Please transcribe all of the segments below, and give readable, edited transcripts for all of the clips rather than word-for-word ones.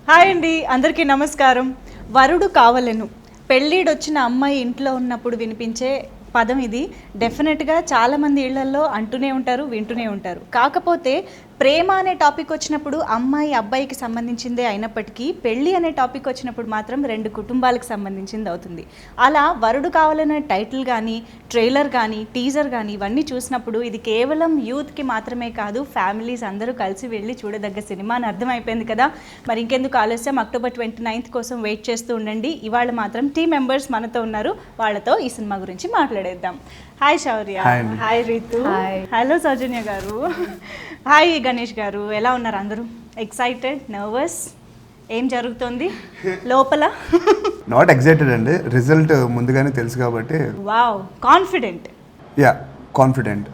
Hi అండి, అందరికీ నమస్కారం. వరుడు కావలెను, పెళ్ళిడొచ్చిన అమ్మాయి ఇంట్లో ఉన్నప్పుడు వినిపించే పదం ఇది. డెఫినెట్గా చాలామంది ఇళ్లల్లో అంటూనే ఉంటారు, వింటూనే ఉంటారు. కాకపోతే ప్రేమ అనే టాపిక్ వచ్చినప్పుడు అమ్మాయి అబ్బాయికి సంబంధించిందే అయినప్పటికీ పెళ్ళి అనే టాపిక్ వచ్చినప్పుడు మాత్రం రెండు కుటుంబాలకు సంబంధించింది అవుతుంది. అలా వరుడు కావాలనే టైటిల్ కానీ, ట్రైలర్ కానీ, టీజర్ కానీ ఇవన్నీ చూసినప్పుడు ఇది కేవలం యూత్కి మాత్రమే కాదు, ఫ్యామిలీస్ అందరూ కలిసి వెళ్ళి చూడదగ్గ సినిమా అని అర్థమైపోయింది కదా. మరి ఇంకెందుకు ఆలస్యం, అక్టోబర్ 29th కోసం వెయిట్ చేస్తూ ఉండండి. ఇవాళ మాత్రం టీమ్ మెంబర్స్ మనతో ఉన్నారు, వాళ్ళతో ఈ సినిమా గురించి మాట్లాడేద్దాం. హాయ్ శౌర్య. హాయ్ రీతు. హలో సౌజన్య గారు. హాయ్ గణేష్ గారు. ఎలా ఉన్నారు అందరూ? Excited, nervous? ఏం జరుగుతుంది లోపల? నాట్ ఎక్సైటెడ్ అండి, రిజల్ట్ ముందుగానే తెలుసు కాబట్టి. Wow, confident. Yeah, confident.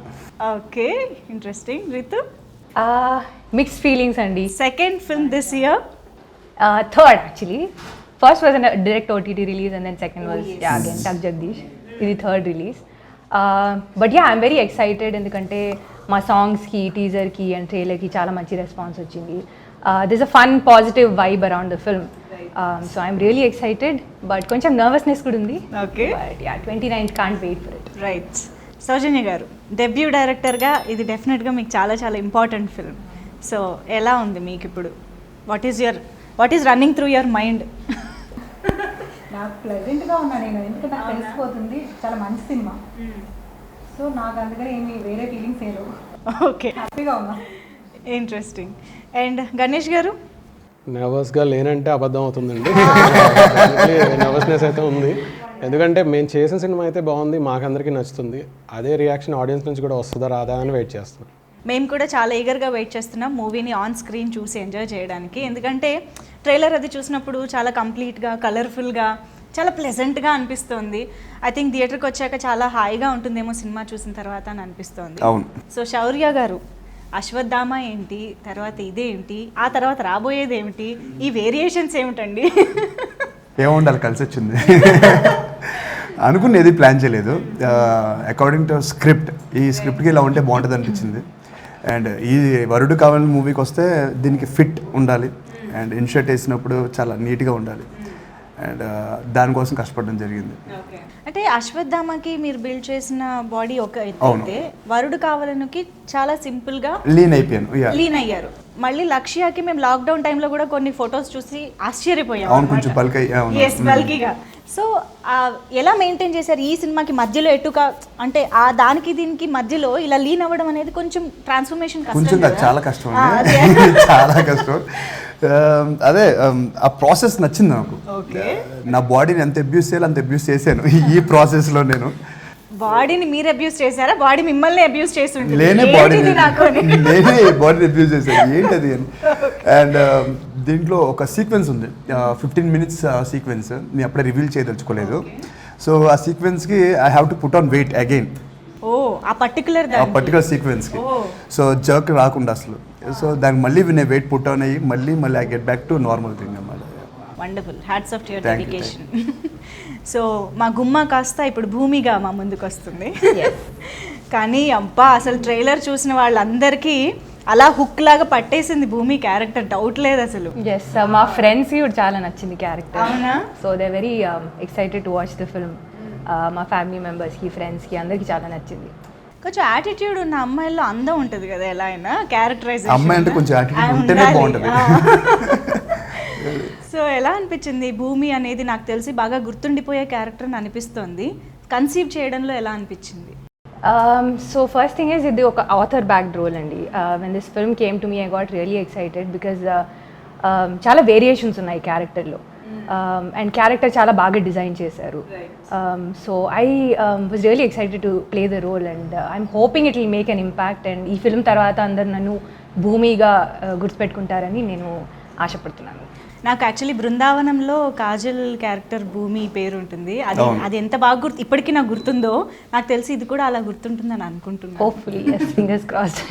Okay, interesting. Ritu? Mixed feelings అండి. Second film this year? Third actually. First was a direct OTT release and then second was again Tak Jagdish. ఇది third release. But yeah, I'm very excited ఎందుకంటే మా సాంగ్స్కి, టీజర్కి and ట్రైలర్కి చాలా మంచి response వచ్చింది. This a fun positive vibe around the film. So I'm really excited, but కొంచెం nervousness కూడా ఉంది. Okay, but yeah, 29th can't wait for it. Right. Soujanya గారు, debut డైరెక్టర్గా ఇది డెఫినెట్గా మీకు చాలా చాలా ఇంపార్టెంట్ ఫిల్మ్. సో ఎలా ఉంది మీకు ఇప్పుడు? What is running through your mind? నాకు ప్లెజెంట్గా ఉన్నా నేను, ఎందుకంటే నాకు తెలిసిపోతుంది చాలా మంచి సినిమా. సో నాకు అందుకని ఏమి వేరే ఫీలింగ్స్ ఏదో. ఓకే, హ్యాపీగా ఉన్నా. ఇంట్రెస్టింగ్. అండ్ గణేష్ గారు? నర్వస్గా లేనంటే అబద్ధం అవుతుందండి. నర్వస్నెస్ అయితే ఉంది, ఎందుకంటే మేము చేసిన సినిమా అయితే బాగుంది, మాకందరికీ నచ్చుతుంది. అదే రియాక్షన్ ఆడియన్స్ నుంచి కూడా వస్తుందా రాదా అని వెయిట్ చేస్తున్నాం. మేము కూడా చాలా ఈగర్గా వెయిట్ చేస్తున్నాం మూవీని ఆన్ స్క్రీన్ చూసి ఎంజాయ్ చేయడానికి. ఎందుకంటే ట్రైలర్ అది చూసినప్పుడు చాలా కంప్లీట్గా, కలర్ఫుల్గా, చాలా ప్లెజెంట్గా అనిపిస్తుంది. ఐ థింక్ థియేటర్కి వచ్చాక చాలా హాయిగా ఉంటుందేమో సినిమా చూసిన తర్వాత అని అనిపిస్తోంది. అవును. సో శౌర్య గారు, అశ్వత్థామ ఏంటి, తర్వాత ఇదేంటి, ఆ తర్వాత రాబోయేది ఏమిటి, ఈ వేరియేషన్స్ ఏమిటండి? ఏముండాలి, కలిసి వచ్చింది. అనుకునేది ప్లాన్ చేయలేదు. అకార్డింగ్ టు స్క్రిప్ట్, ఈ స్క్రిప్ట్కి ఇలా ఉంటే బాగుంటుంది అనిపించింది. అండ్ ఈ వరుడు కావాలని మూవీకి వస్తే దీనికి ఫిట్ ఉండాలి అండ్ ఇన్షర్ట్ వేసినప్పుడు చాలా నీట్గా ఉండాలి. అండ్ దానికోసం కష్టపడడం జరిగింది. అంటే అశ్వత్థామకి మీరు బిల్డ్ చేసిన బాడీ ఒక అయితే, వరుడు కావాలనికి చాలా సింపుల్గా లీన్ అయిపోయాను. లీన్ అయ్యారు. మళ్ళీ లక్ష్యాకి మేము లాక్డౌన్ టైంలో కూడా కొన్ని ఫొటోస్ చూసి ఆశ్చర్యపోయాం. అవును, కొంచెం బల్కీగా. సో ఎలా మెయింటైన్ చేశారు ఈ సినిమాకి మధ్యలో? అంటే ఆ దానికి దీనికి మధ్యలో ఇలా లీన్ అవ్వడం అనేది కొంచెం ట్రాన్స్ఫర్మేషన్ కొంచెం చాలా కష్టం అండి. చాలా కష్టం. అదే ఆ ప్రాసెస్ నచ్చింది నాకు. నా బాడీని ఎంత అబ్యూస్ చేయాలి అంత అబ్యూస్ చేశాను ఈ ప్రాసెస్లో. నేను బాడీని మీరు అబ్యూస్ చేశారా, బాడీ మిమ్మల్ని అబ్యూస్ చేసి ఉంటుంది? నేనే బాడీని అబ్యూస్ చేశాను, ఏంటది అని. అండ్ దీంట్లో ఒక సీక్వెన్స్ ఉంది, 15 minutes సీక్వెన్స్. నేను అప్పుడే రివీల్ చేయదలుచుకోలేదు. సో ఆ సీక్వెన్స్కి I have to put on weight again. ఆ పర్టికులర్ సీక్వెన్స్కి. సో జర్క్ రాకుండా అసలు. సో దానికి మళ్ళీ నేను వెయిట్ పుట్ ఆన్ అయ్యి మళ్ళీ I get back to normal thing అన్నమాట. Wonderful, hats off to your dedication. So మా గుమ్మ కాస్త ఇప్పుడు భూమిగా మా ముందుకు వస్తుంది. కానీ అబ్బా, అసలు ట్రైలర్ చూసిన వాళ్ళందరికీ అలా హుక్ లాగా పట్టేసింది భూమి క్యారెక్టర్, డౌట్ లేదు అసలు. ఎస్, మా ఫ్రెండ్స్కి కూడా చాలా నచ్చింది క్యారెక్టర్. అవునా? So they very excited to watch the film. మా ఫ్యామిలీ మెంబర్స్కి, ఫ్రెండ్స్కి అందరికీ చాలా నచ్చింది. కొంచెం యాటిట్యూడ్ ఉన్న అమ్మాయిల్లో అందం ఉంటుంది కదా, ఎలా అయినా క్యారెక్టరైజేషన్. అమ్మాయి అంటే కొంచెం యాటిట్యూడ్ ఉంటేనే బాగుంటుంది. సో ఎలా అనిపించింది భూమి అనేది? నాకు తెలిసి బాగా గుర్తుండిపోయే క్యారెక్టర్ అని అనిపిస్తోంది. కన్సీవ్ చేయడంలో ఎలా అనిపించింది? సో ఫస్ట్ థింగ్ ఈజ్ ఇది ఒక ఆథర్ బ్యాక్డ్ రోల్ అండి. When this film came to me I got really excited because చాలా వేరియేషన్స్ ఉన్నాయి క్యారెక్టర్లో. అండ్ క్యారెక్టర్ చాలా బాగా డిజైన్ చేశారు. So I was really excited to play the role and I'm hoping it will make an impact. And ఈ film తర్వాత అందరు నన్ను భూమిగా గుర్తుపెట్టుకుంటారని నేను ఆశపడుతున్నాను. నాకు యాక్చువల్లీ బృందావనంలో కాజల్ క్యారెక్టర్ భూమి పేరు ఉంటుంది. అది ఎంత బాగా ఇప్పటికీ నాకు గుర్తుందో, నాకు తెలిసి ఇది కూడా అలా గుర్తుంటుందని అనుకుంటున్నాను. Hopefully, yes, fingers crossed.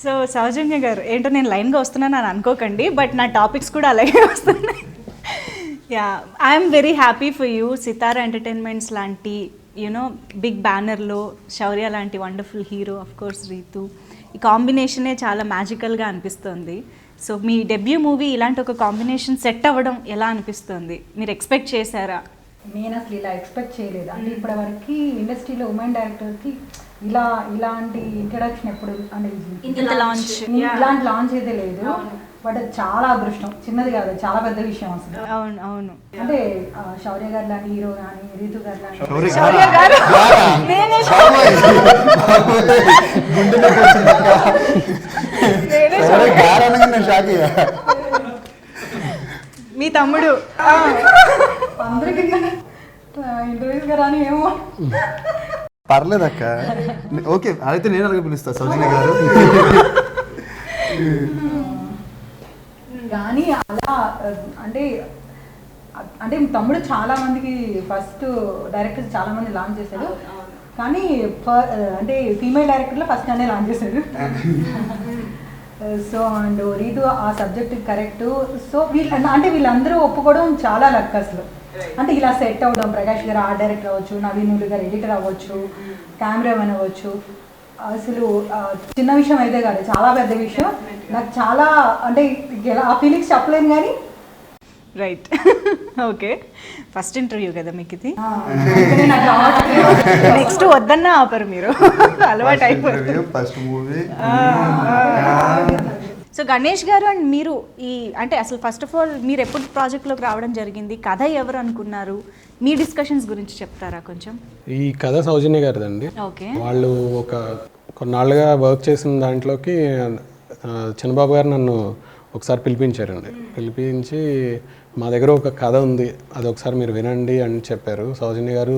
So Soujanya గారు, ఏంటో నేను లైన్గా వస్తున్నాను అని అనుకోకండి, బట్ నా టాపిక్స్ కూడా అలాగే వస్తున్నాయి. Yeah, I'm very happy for you. Sitara entertainments లాంటి బిగ్ బ్యానర్లో శౌర్య లాంటి wonderful hero, of course Ritu, ఈ కాంబినేషనే చాలా మ్యాజికల్గా అనిపిస్తుంది. సో మీ డెబ్యూ మూవీ ఇలాంటి ఒక కాంబినేషన్ సెట్ అవ్వడం ఎలా అనిపిస్తుంది? మీరు ఎక్స్పెక్ట్ చేశారా? నేను అసలు ఇలా ఎక్స్పెక్ట్ చేయలేదు. అంటే ఇప్పటివరకు ఇండస్ట్రీలో ఉమెన్ డైరెక్టర్కి ఇలాంటి ఇంట్రడక్షన్ ఎప్పుడు అంటే లాంచ్ ఇలాంటి లాంచ్ అయితే లేదు. బట్ అది చాలా అదృష్టం, చిన్నది కాదు, చాలా పెద్ద విషయం అసలు. అవును అవును. అంటే శౌర్య గారు లాంటి హీరో కానీ, రీతు గారు లాంటి మీ తమ్ముడు అందరికీ ఇంటర్వ్యూస్ గారు అని ఏమో పర్లేదు అక్క, ఓకే అయితే నేను అలాగే పిలుస్తా సౌజన్య గారు. కానీ అలా అంటే అంటే తమ్ముడు చాలా మందికి ఫస్ట్ డైరెక్టర్స్ చాలా మంది లాంచ్ చేశాడు, కానీ అంటే ఫీమేల్ డైరెక్టర్లో ఫస్ట్ అనే లాంచ్ చేశాడు. సో అండ్ రీతు ఆ సబ్జెక్ట్ కరెక్ట్. సో అంటే వీళ్ళందరూ ఒప్పుకోవడం చాలా లక్ అసలు. అంటే ఇలా సెట్ అవ్వడం, ప్రకాష్ గారు ఆర్ట్ డైరెక్టర్ అవ్వచ్చు, నవీన్ గారు ఎడిటర్ అవ్వచ్చు, కెమెరామెన్ అవ్వచ్చు, అసలు చిన్న విషయం అయితే కాదు, చాలా పెద్ద విషయం. నాకు చాలా అంటే ఆ ఫీలింగ్స్ చెప్పలేను కానీ. రైట్. ఓకే, ఫస్ట్ ఇంటర్వ్యూ కదా మీకు ఇది. నెక్స్ట్ వద్దన్నా ఆపరు మీరు, అలవాటు అయిపోయింది. First movie. సో గణేష్ గారు అండ్ మీరు ఈ అంటే అసలు ఫస్ట్ ఆఫ్ ఆల్ మీరు ఎప్పుడు ప్రాజెక్ట్లోకి రావడం జరిగింది? కథ ఎవరు అనుకున్నారు? మీ డిస్కషన్స్ గురించి చెప్తారా కొంచెం? ఈ కథ సౌజన్య గారిదండి. ఓకే. వాళ్ళు కొన్నాళ్ళుగా వర్క్ చేసిన దాంట్లోకి చిన్నబాబు గారు నన్ను ఒకసారి పిలిపించారండి. పిలిపించి మా దగ్గర ఒక కథ ఉంది, అది ఒకసారి మీరు వినండి అని చెప్పారు. సౌజన్య గారు,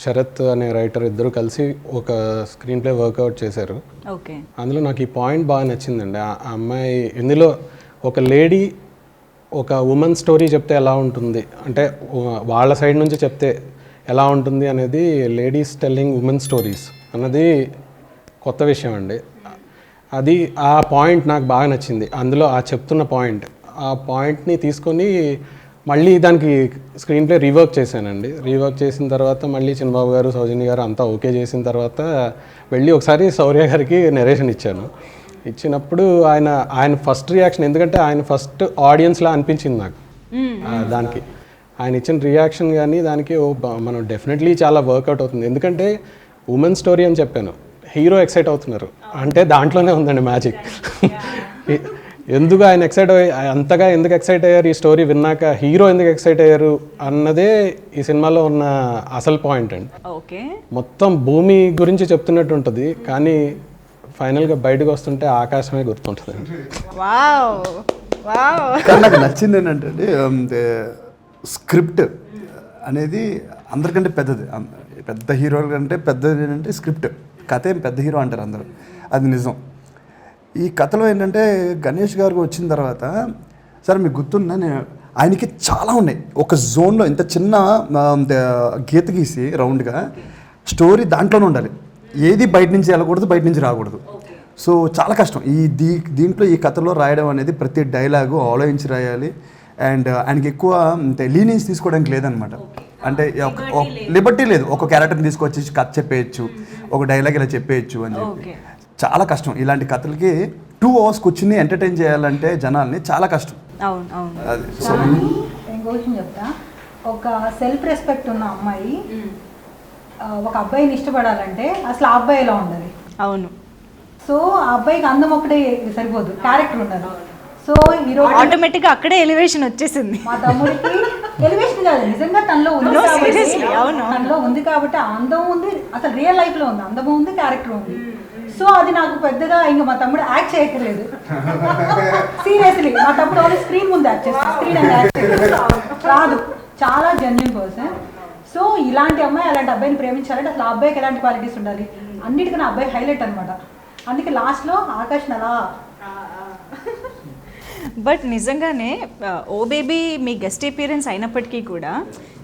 శరత్ అనే రైటర్ ఇద్దరు కలిసి ఒక స్క్రీన్ ప్లే వర్కౌట్ చేశారు. ఓకే. అందులో నాకు ఈ పాయింట్ బాగా నచ్చిందండి. ఆ అమ్మాయి ఇందులో ఒక లేడీ ఒక ఉమెన్ స్టోరీ చెప్తే ఎలా ఉంటుంది, అంటే వాళ్ళ సైడ్ నుంచి చెప్తే ఎలా ఉంటుంది అనేది, లేడీస్ టెల్లింగ్ ఉమెన్ స్టోరీస్ అన్నది కొత్త విషయం అండి. అది ఆ పాయింట్ నాకు బాగా నచ్చింది. అందులో ఆ చెప్తున్న పాయింట్, ఆ పాయింట్ని తీసుకొని మళ్ళీ దానికి స్క్రీన్ ప్లే రీవర్క్ చేశానండి. రీవర్క్ చేసిన తర్వాత మళ్ళీ చిన్నబాబు గారు, సౌజన్య గారు అంతా ఓకే చేసిన తర్వాత వెళ్ళి ఒకసారి శౌర్య గారికి నెరేషన్ ఇచ్చాను. ఇచ్చినప్పుడు ఆయన ఫస్ట్ రియాక్షన్, ఎందుకంటే ఆయన ఫస్ట్ ఆడియన్స్లా అనిపించింది నాకు దానికి. ఆయన ఇచ్చిన రియాక్షన్ కానీ దానికి మనం డెఫినెట్లీ చాలా వర్కౌట్ అవుతుంది. ఎందుకంటే ఉమెన్ స్టోరీ అని చెప్పాను, హీరో ఎక్సైట్ అవుతున్నారు అంటే దాంట్లోనే ఉందండి మ్యాజిక్. ఎందుకు ఆయన అంతగా ఎందుకు ఎక్సైట్ అయ్యారు ఈ స్టోరీ విన్నాక, హీరో ఎందుకు ఎక్సైట్ అయ్యారు అన్నదే ఈ సినిమాలో ఉన్న అసలు పాయింట్ అండి. ఓకే. మొత్తం భూమి గురించి చెప్తున్నట్టు ఉంటుంది, కానీ ఫైనల్గా బయటకు వస్తుంటే ఆకాశమే గుర్తుంటుంది. నాకు నచ్చింది ఏంటంటే స్క్రిప్ట్ అనేది అందరికంటే పెద్దది, పెద్ద హీరోల కంటే పెద్దది ఏంటంటే స్క్రిప్ట్. కథ ఏం పెద్ద హీరో అంటారు అందరూ, అది నిజం. ఈ కథలో ఏంటంటే గణేష్ గారికి వచ్చిన తర్వాత, సరే మీకు గుర్తున్నా, ఆయనకి చాలా ఉన్నాయి. ఒక జోన్లో ఇంత చిన్న గీత గీసి రౌండ్గా స్టోరీ దాంట్లోనే ఉండాలి, ఏది బయట నుంచి వెళ్ళకూడదు, బయట నుంచి రాకూడదు. సో చాలా కష్టం దీంట్లో ఈ కథలో రాయడం అనేది. ప్రతి డైలాగు ఆలోచించి రాయాలి. అండ్ ఆయనకి ఎక్కువ లీనియన్స్ తీసుకోవడానికి లేదనమాట. అంటే లిబర్టీ లేదు, ఒక క్యారెక్టర్ని తీసుకొచ్చి కథ చెప్పేయచ్చు, ఒక డైలాగ్ ఇలా చెప్పేయచ్చు అని చెప్పి. చాలా కష్టం ఇలాంటి కథలకి. 2 hours కూర్చుని ఎంటర్టైన్ చేయాలంటే జనాల్ని చాలా కష్టం. అది ఇంకో విషయం చెప్తా. ఒక సెల్ఫ్ రెస్పెక్ట్ ఉన్న అమ్మాయి ఒక అబ్బాయిని ఇష్టపడాలంటే అసలు ఆ అబ్బాయి ఎలా ఉండాలి? అవును. సో ఆ అబ్బాయికి అందం ఒకటే సరిపోదు, క్యారెక్టర్ ఉండాలి. సో హీరో ఆటోమేటిక్గా అక్కడే ఎలివేషన్ వచ్చేసింది. మా తమ్ముడికి ఎలివేషన్ కాదు, నిజంగా తనలో ఉంది, తనలో ఉంది కాబట్టి అందం ఉంది, అసలు రియల్ లైఫ్ లో ఉంది, అందం ఉంది, క్యారెక్టర్ ఉంది. సో అది నాకు పెద్దగా ఇంకా మా తమ్ముడు యాక్ట్ చేయక్కర్లేదు. సీరియస్లీ మా తమ్ముడు ఓన్లీ స్క్రీన్ ముందు యాక్ట్ చేస్తాడు, స్క్రీన్ అండ్ యాక్ట్ రాదు. చాలా జెన్యూన్ పర్సన్. సో ఇలాంటి అమ్మాయి అలాంటి అబ్బాయిని ప్రేమించాలంటే అసలు ఆ అబ్బాయికి ఎలాంటి క్వాలిటీస్ ఉండాలి, అన్నిటికన్నా అబ్బాయి హైలైట్ అనమాట. అందుకే లాస్ట్లో ఆకాష్ అలా. బట్ నిజంగానే ఓ బేబీ మీ గెస్ట్ అపీరెన్స్ అయినప్పటికీ కూడా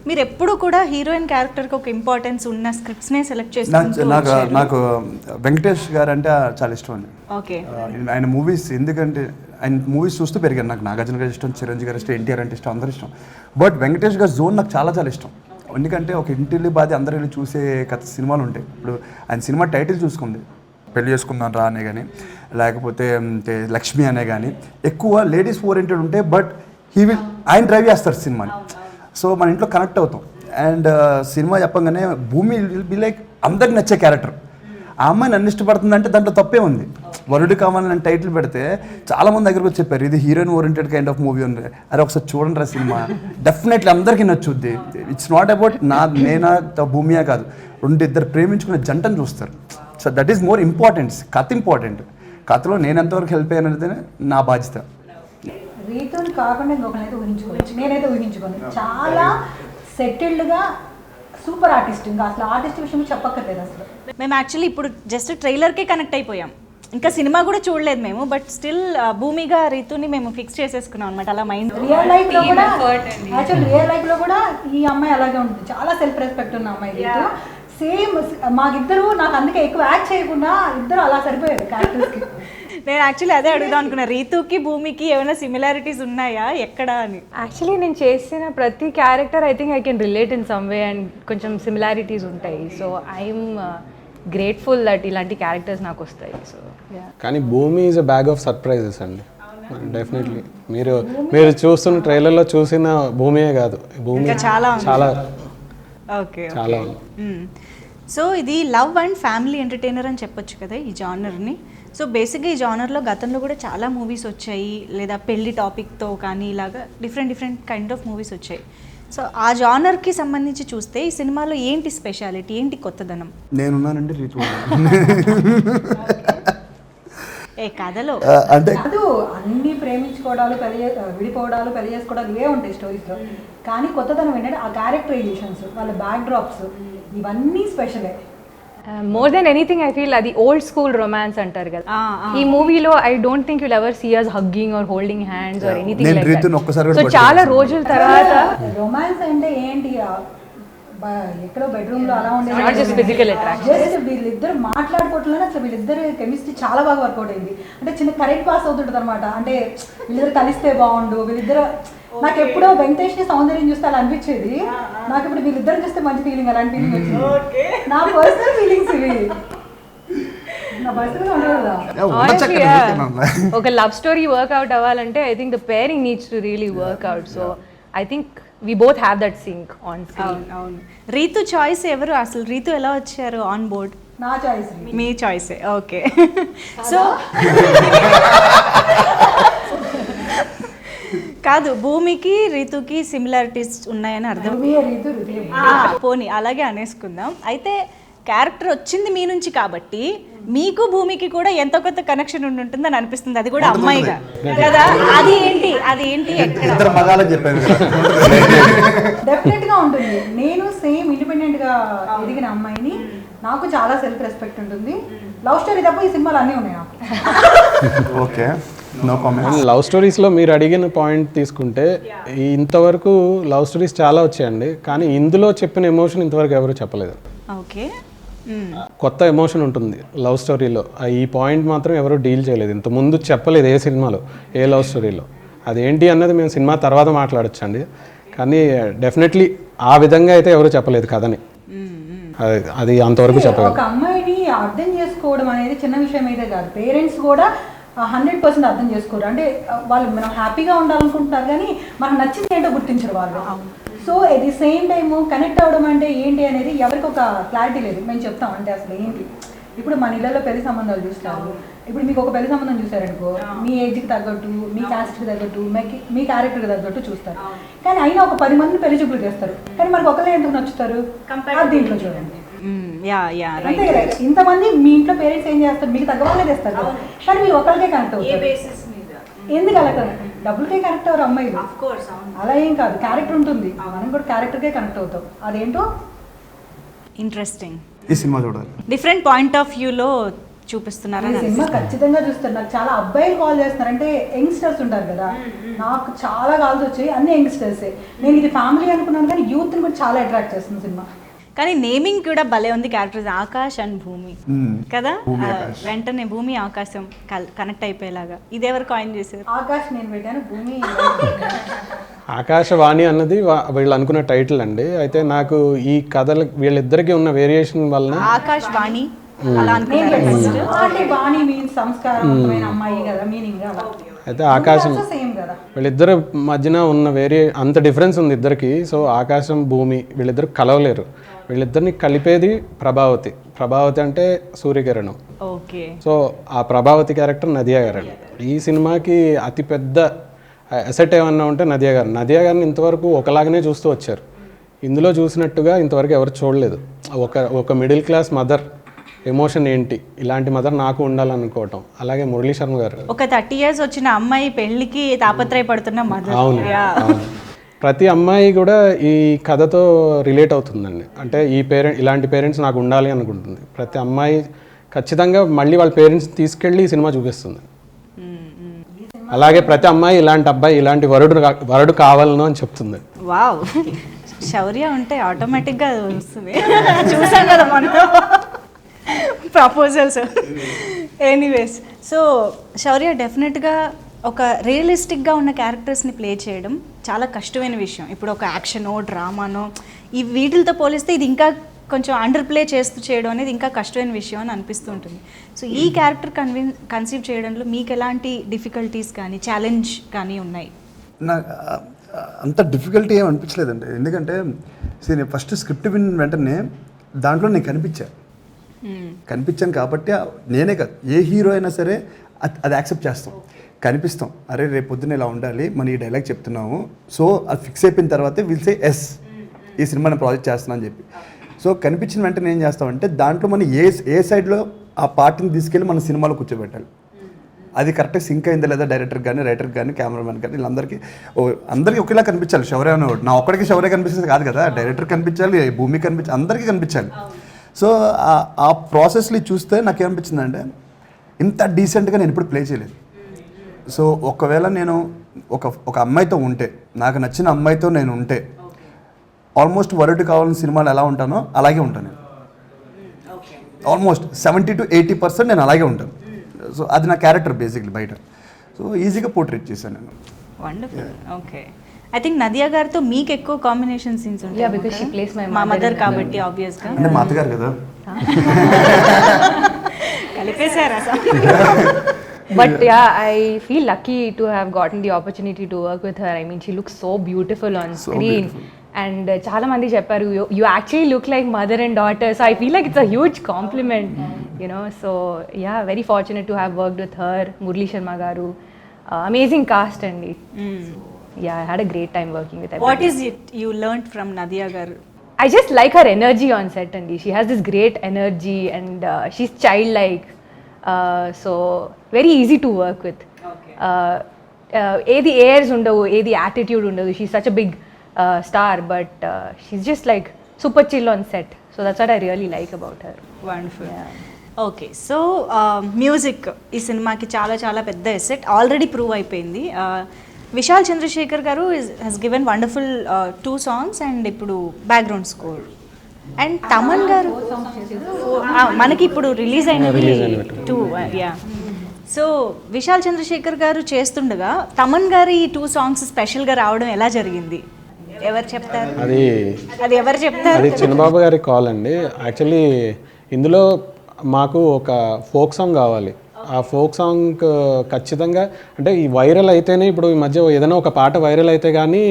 మీరు ఎప్పుడు కూడా హీరోయిన్ క్యారెక్టర్కి ఒక ఇంపార్టెన్స్ ఉన్న స్క్రిప్ట్స్నే సెలెక్ట్ చేస్తున్నారు. నాకు వెంకటేష్ గారు అంటే చాలా ఇష్టం అండి. ఓకే. ఆయన మూవీస్, ఎందుకంటే ఆయన మూవీస్ చూస్తూ పెరిగాను. నాకు నాగార్జున గారు ఇష్టం, చిరంజీవి గారు ఇష్టం, ఎన్టీఆర్ అంటే ఇష్టం, అందరూ ఇష్టం. బట్ వెంకటేష్ గారి జోన్ నాకు చాలా చాలా ఇష్టం. ఎందుకంటే ఒక ఇంటిల్లి బాధి అందరూ వెళ్ళి చూసే సినిమాలు ఉంటాయి. ఇప్పుడు ఆయన సినిమా టైటిల్ చూసుకుంది, పెళ్లి చేసుకుందాం రా అనే. కానీ లేకపోతే లక్ష్మి అనే కానీ ఎక్కువ లేడీస్ ఓరియంటెడ్ ఉంటే బట్ ఆయన డ్రైవ్ చేస్తారు సినిమాని. సో మన ఇంట్లో కనెక్ట్ అవుతాం. అండ్ సినిమా చెప్పగానే భూమి బి లైక్ అందరికి నచ్చే క్యారెక్టర్. ఆ అమ్మాయి నన్ను ఇష్టపడుతుందంటే దాంట్లో తప్పే ఉంది. వరుడు కావాలని టైటిల్ పెడితే చాలామంది దగ్గరకు వచ్చి చెప్పారు ఇది heroine oriented kind of movie ఉంది. అరే ఒకసారి చూడండి రా సినిమా, డెఫినెట్లీ అందరికీ నచ్చుద్ది. ఇట్స్ నాట్ అబౌట్ నేనా భూమియా కాదు, ఇద్దరు ప్రేమించుకునే జంటను చూస్తారు. So that is more important. కథ ఇంపార్టెంట్. కథలో నేను ఎంతవరకు హెల్ప్ అయ్యాను అనేది నా బాధ్యత. రీతుని కాకుండా ఇంకొకనైతే ఊహించుకోవచ్చు. నేనైతే ఊహించుకోను. చాలా సెటిల్డ్గా సూపర్ ఆర్టిస్ట్. ఇంకా అసలు ఆర్టిస్ట్ విషయం చెప్పక్కర్లేదు అసలు. మేము యాక్చువల్లీ ఇప్పుడు జస్ట్ ట్రైలర్కే కనెక్ట్ అయిపోయాం, ఇంకా సినిమా కూడా చూడలేదు మేము. బట్ స్టిల్ భూమిగా రీతుని మేము ఫిక్స్ చేసేసుకున్నాం అనమాట అలా మైండ్. రియల్ లైఫ్లో కూడా యాక్చువల్ రియల్ లైఫ్లో కూడా ఈ అమ్మాయి అలాగే ఉంటుంది. చాలా సెల్ఫ్ రెస్పెక్ట్ ఉన్న అమ్మాయి రీతు. సేమ్ మాకిద్దరు, నాకు అందుకే ఎక్కువ యాక్ట్ చేయకుండా ఇద్దరు అలా సరిపోయారు క్యారెక్టర్స్కి. నేను యాక్చువల్లీ అదే అడుగుదాం అనుకున్నా, రీతుకి భూమికి ఏమైనా సిమిలారిటీస్ ఉన్నాయా ఎక్కడ అని. యాక్చువల్లీ నేను చేసిన ప్రతి character I think I can relate in some way and కొంచెం సిమిలారిటీస్ ఉంటాయి. సో ఐఎమ్ గ్రేట్ఫుల్ దట్ ఇలాంటి క్యారెక్టర్స్ నాకు వస్తాయి. సో కానీ భూమి is a bag of surprises అండి. డెఫినెట్లీ మీరు చూస్తున్న ట్రైలర్లో చూసిన భూమియే కాదు, భూమి చాలా చాలా ఓకే చాలా ఉంది. సో ఇది లవ్ అండ్ ఫ్యామిలీ ఎంటర్టైనర్ అని చెప్పొచ్చు కదా ఈ జానర్ని. సో బేసిక్గా ఈ జానర్లో గతంలో కూడా చాలా మూవీస్ వచ్చాయి, లేదా పెళ్లి టాపిక్తో కానీ ఇలాగా డిఫరెంట్ కైండ్ ఆఫ్ మూవీస్ వచ్చాయి. సో ఆ జానర్కి సంబంధించి చూస్తే ఈ సినిమాలో ఏంటి స్పెషాలిటీ, ఏంటి కొత్తదనం? నేనున్నానండి రీతు ఏ కథలో అంటే కాదు, అన్ని ప్రేమించుకోవడాలు విడిపోవడాలు పెళ్లి చేసుకోవడాలు ఇవే ఉంటాయి స్టోరీస్లో. కానీ కొత్తదనం ఏంటంటే ఆ క్యారెక్టరైజేషన్స్, వాళ్ళ బ్యాక్ డ్రాప్స్, ఇవన్నీ స్పెషలే. More than anything I feel అది ఓల్డ్ స్కూల్ రొమాన్స్ అంటారు కదా. ఈ మూవీలో I don't think you'll ever see us hugging or holding hands or anything నేను లైక్ రీతుని ఒక్కసారి దట్. కూడా సో చాలా రోజుల తర్వాత రొమాన్స్ అంటే ఏంటి, ఎక్కడో బెడ్రూమ్ లో అలా not just physical attraction. Just వీళ్ళిద్దరు మాట్లాడుకోవట్లోనే అసలు వీళ్ళిద్దరు కెమిస్ట్రీ చాలా బాగా వర్కౌట్ అయింది. అంటే చిన్న కరెక్ట్ పాస్ అవుతుంటుంది అనమాట. అంటే వీళ్ళిద్దరు కలిస్తే బాగుండు, వీళ్ళిద్దరు నాకు ఎప్పుడో వెంకటేష్ సౌందర్యం చూస్తే అలా అనిపించేది. నాకు ఇప్పుడు వీళ్ళిద్దరు చూస్తే మంచి ఫీలింగ్, అలాంటి ఫీలింగ్ వచ్చింది. నా పర్సనల్ ఫీలింగ్స్ ఇవి. నా పర్సనల్ Honestly, ఒక లవ్ స్టోరీ వర్క్అవుట్ అవ్వాలంటే I think the pairing needs to really work out. So I think we both have that sync on screen. అవును. రీతు చాయిస్ ఎవరు అసలు? రీతు ఎలా వచ్చారు ఆన్ బోర్డ్? నా చాయిస్. మీ చాయిసే. ఓకే. సో కాదు, భూమికి రీతుకి సిమిలారిటీస్ ఉన్నాయని అర్థం. పోనీ అలాగే అనేసుకుందాం. అయితే క్యారెక్టర్ వచ్చింది మీ నుంచి కాబట్టి మీకు భూమికి కూడా ఎంతో కొంత కనెక్షన్ ఉంటుందని అనిపిస్తుంది. అది కూడా అమ్మాయిగా కదా. అది ఏంటి ఇద్దరు మగాలని చెప్పాను. డెఫినెట్ గా ఉంటుంది. నేను సేమ్ ఇండిపెండెంట్ గా ఎదిగిన అమ్మాయిని. నాకు చాలా సెల్ఫ్ రెస్పెక్ట్ ఉంటుంది. లవ్ స్టోరీ తప్ప ఈ సినిమాలు అన్నీ ఉన్నాయి నాకు. Okay, no comments. లవ్ స్టోరీస్లో మీరు అడిగిన పాయింట్ తీసుకుంటే ఇంతవరకు లవ్ స్టోరీస్ చాలా వచ్చాయండి, కానీ ఇందులో చెప్పిన ఎమోషన్ ఇంతవరకు ఎవరు చెప్పలేదు. ఓకే. కొత్త ఎమోషన్ ఉంటుంది లవ్ స్టోరీలో. ఈ పాయింట్ మాత్రం ఎవరు డీల్ చేయలేదు, ఇంతకుముందు చెప్పలేదు ఏ సినిమాలో, ఏ లవ్ స్టోరీలో. అదేంటి అన్నది మేము సినిమా తర్వాత మాట్లాడొచ్చండి, కానీ డెఫినెట్లీ ఆ విధంగా అయితే ఎవరు చెప్పలేదు కథని. అది అంతవరకు చెప్పగలరు. ఒక అమ్మాయిని అర్థం చేసుకోవడం అనేది చిన్న విషయం అయితే కాదు. పేరెంట్స్ కూడా 100% అర్థం చేసుకోరు. అంటే వాళ్ళు మనం హ్యాపీగా ఉండాలనుకుంటున్నారు కానీ మనకు నచ్చింది ఏంటో గుర్తించరు వాళ్ళు. So at the same time connect అవ్వడం అంటే ఏంటి అనేది ఎవరికి ఒక క్లారిటీ లేదు. మేము చెప్తాం అంటే అసలు ఏంటి. ఇప్పుడు మన ఇళ్ళలో పెళ్లి సంబంధాలు చూస్తారు. ఇప్పుడు మీకు ఒక పెళ్లి సంబంధం చూసారనుకో, మీ ఏజ్కి తగ్గట్టు, మీ క్యాస్ట్కి తగ్గట్టు, మీ క్యారెక్టర్కి తగ్గట్టు చూస్తారు. కానీ అయినా ఒక 10 మందిని పెళ్లి చూపులు చేస్తారు. కానీ మనకు ఒకళ్ళే ఎందుకు నచ్చుతారు అది దీంట్లో చూడండి. అంతే కదా. ఇంతమంది మీ ఇంట్లో పేరెంట్స్ ఏం చేస్తారు, మీకు తగ్గ వాళ్ళే తెస్తారు కదా. కానీ మీరు ఒకరికే కనెక్ట్ అవుతారు. ఎందుకు అలా డబ్బులకే కనెక్ట్ అవ్వరు అమ్మాయిలు. అలా ఏం కాదు, క్యారెక్టర్ ఉంటుంది. మనం కూడా క్యారెక్టర్కే కనెక్ట్ అవుతాం. అదేంటో ఇంట్రెస్టింగ్. ఈ సినిమా చూడాలి. డిఫరెంట్ పాయింట్ ఆఫ్ వ్యూలో చూపిస్తున్నారు. ఈ సినిమా ఖచ్చితంగా చూస్తారు. నాకు చాలా అబ్బాయిలు కాల్ చేస్తున్నారు. అంటే యంగ్స్టర్స్ ఉంటారు కదా, నాకు చాలా కాల్స్ వచ్చాయి. అన్ని యంగ్స్టర్సే. నేను ఇది ఫ్యామిలీ అనుకున్నాను కానీ యూత్ని కూడా చాలా అట్రాక్ట్ చేస్తుంది సినిమా. కానీ నేమింగ్ కూడా భలే ఉంది. క్యారెక్టర్స్ ఆకాష్ అండ్ భూమి కదా. భూమి, ఆకాష్. వెంటనే భూమి ఆకాశం కనెక్ట్ అయిపోయేలాగా. ఇది ఎవరు కాయిన్ చేశారు? ఆకాష్ నేను పెట్టాను, భూమి ఆకాశవాణి అన్నది వీళ్ళు అనుకున్న టైటిల్ అండి. అయితే నాకు ఈ కథలు వీళ్ళిద్దరికి ఉన్న వేరియేషన్ వలన ఆకాశ్ వాణి అలా అనుకున్నారా first? అంటే బాణి మీన్స్ సంస్కారవంతమైన అమ్మాయి కదా మీనింగ్ అలా అయితే ఆకాశం సేమ్ కదా. వీళ్ళిద్దరు మధ్యన ఉన్న అంత డిఫరెన్స్ ఉంది ఇద్దరికి. సో ఆకాశం భూమి వీళ్ళిద్దరు కలవలేరు. వీళ్ళిద్దరిని కలిపేది ప్రభావతి. ప్రభావతి అంటే సూర్యకిరణం. ఓకే. సో ఆ ప్రభావతి క్యారెక్టర్ నదియా గారండి. ఈ సినిమాకి అతిపెద్ద అసెట్ ఏమన్నా ఉంటే నదియా గారు. నదియా గారిని ఇంతవరకు ఒకలాగానే చూస్తూ వచ్చారు. ఇందులో చూసినట్టుగా ఇంతవరకు ఎవరు చూడలేదు. ఒక మిడిల్ క్లాస్ మదర్ ఎమోషన్ ఏంటి, ఇలాంటి మదర్ నాకు ఉండాలనుకోవటం. అలాగే మురళీ శర్మ గారు ఒక 30 years వచ్చిన అమ్మాయి పెళ్లికి తాపత్రయపడుతున్న మదర్. అవును. ప్రతి అమ్మాయి కూడా ఈ కథతో రిలేట్ అవుతుందండి. అంటే ఇలాంటి పేరెంట్స్ నాకు ఉండాలి అనుకుంటుంది. ప్రతి అమ్మాయి ఖచ్చితంగా మళ్ళీ వాళ్ళ పేరెంట్స్ తీసుకెళ్ళి ఈ సినిమా చూపిస్తుంది. అలాగే ప్రతి అమ్మాయి ఇలాంటి అబ్బాయి, ఇలాంటి వరుడు కావాలను అని చెప్తుంది. వావ్, శౌర్య ఉంటే ఆటోమేటిక్గా వస్తుంది. చూసాం కదా మనం ప్రపోజల్స్. ఎనీవేస్, సో శౌర్య డెఫినెట్గా ఒక రియలిస్టిక్గా ఉన్న క్యారెక్టర్స్ని ప్లే చేయడం చాలా కష్టమైన విషయం. ఇప్పుడు ఒక యాక్షనో డ్రామానో ఈ వీటితో పోలిస్తే ఇది ఇంకా కొంచెం అండర్ ప్లే చేస్తూ చేయడం అనేది ఇంకా కష్టమైన విషయం అని అనిపిస్తూ ఉంటుంది. సో ఈ క్యారెక్టర్ కన్సీవ్ చేయడంలో మీకు ఎలాంటి డిఫికల్టీస్ కానీ ఛాలెంజ్ కానీ ఉన్నాయి? నాకు అంత డిఫికల్టీ ఏం అనిపించలేదండి. ఎందుకంటే నేను ఫస్ట్ స్క్రిప్ట్ విన్న వెంటనే దాంట్లో నేను కనిపించాను కాబట్టి నేనే కాదు, ఏ హీరో అయినా సరే అది యాక్సెప్ట్ చేస్తాం, కనిపిస్తాం. అరే రేపు పొద్దున్న ఇలా ఉండాలి, మన ఈ డైలాగ్ చెప్తున్నాము, సో అది ఫిక్స్ అయిపోయిన తర్వాతే విల్ సే ఎస్ ఈ సినిమాని ప్రాజెక్ట్ చేస్తున్నా అని చెప్పి. సో కనిపించిన వెంటనే ఏం చేస్తామంటే దాంట్లో మనం ఏ సైడ్లో ఆ పార్ట్ని తీసుకెళ్ళి మన సినిమాలో కూర్చోబెట్టాలి. అది కరెక్ట్గా సింక్ అయిందా లేదా డైరెక్టర్కి కానీ రైటర్కి కానీ కెమెరామెన్ కానీ వీళ్ళందరికీ అందరికీ ఒకేలా కనిపించాలి. శౌర్య అనేవాడు నా ఒక్కడికి శౌర్య కనిపిస్తుంది కాదు కదా, డైరెక్టర్ కనిపించాలి, భూమి కనిపించాలి, అందరికీ కనిపించాలి. సో ఆ ప్రాసెస్ని చూస్తే నాకేమనిపించిందంటే ఇంత డీసెంట్గా నేను ఇప్పుడు ప్లే చేయలేదు. సో ఒకవేళ నేను ఒక అమ్మాయితో ఉంటే, నాకు నచ్చిన అమ్మాయితో నేను ఉంటే ఆల్మోస్ట్ వరుడు కావాలని సినిమాలు ఎలా ఉంటానో అలాగే ఉంటాను నేను. ఆల్మోస్ట్ 70 to 80% నేను అలాగే ఉంటాను. సో అది నా క్యారెక్టర్ బేసిక్లీ బయట. సో ఈజీగా పోర్ట్రేట్ చేశాను నేను. Wonderful. Okay, I think Nadiya గారితో మీకు ఎక్కువ కాంబినేషన్ సీన్స్ ఉంటాయి. Yeah, because she plays my మా mother మదర్ in కాబట్టి ఆబ్వియస్గా అంటే మా అత్తగారు కదా. కలిపేశారా? But yeah, I feel lucky to have gotten the opportunity to work with her. I mean, she looks so beautiful on So screen. beautiful. And చాలా మంది చెప్పారు you actually look like mother and daughter. So I feel like it's a huge compliment, you know. So yeah, very fortunate to have worked with her, Murali Sharma garu. Amazing cast and yeah, I had a great time working with her. What is it you learned from Nadiya garu? I just like her energy on set, and she has this great energy, and she's childlike, so very easy to work with. Edi airs undavu, edi attitude undavu. She's such a big star, but she's just like super chill on set. So that's what I really like about her. Wonderful. Okay, so music ఈ సినిమాకి చాలా చాలా పెద్ద asset, already prove అయిపోయింది. Vishal Chandrashekhar garu he's given wonderful 2 songs and ఇప్పుడు background score. And Thaman garu మనకి ఇప్పుడు release అయినవి 2. యా, సో విశాల్ చంద్రశేఖర్ గారు చేస్తుండగా తమన్ గారి ఈ 2 songs స్పెషల్గా రావడం ఎలా జరిగింది? ఎవరు చెప్తారు? అది ఎవరు చెప్తారు? అది చిన్నబాబు గారి కాల్ అండి. యాక్చువల్లీ ఇందులో మాకు ఒక ఫోక్ సాంగ్ కావాలి. ఆ ఫోక్ సాంగ్ ఖచ్చితంగా అంటే ఈ వైరల్ అయితేనే, ఇప్పుడు ఈ మధ్య ఏదైనా ఒక పాట వైరల్ అయితే కానీ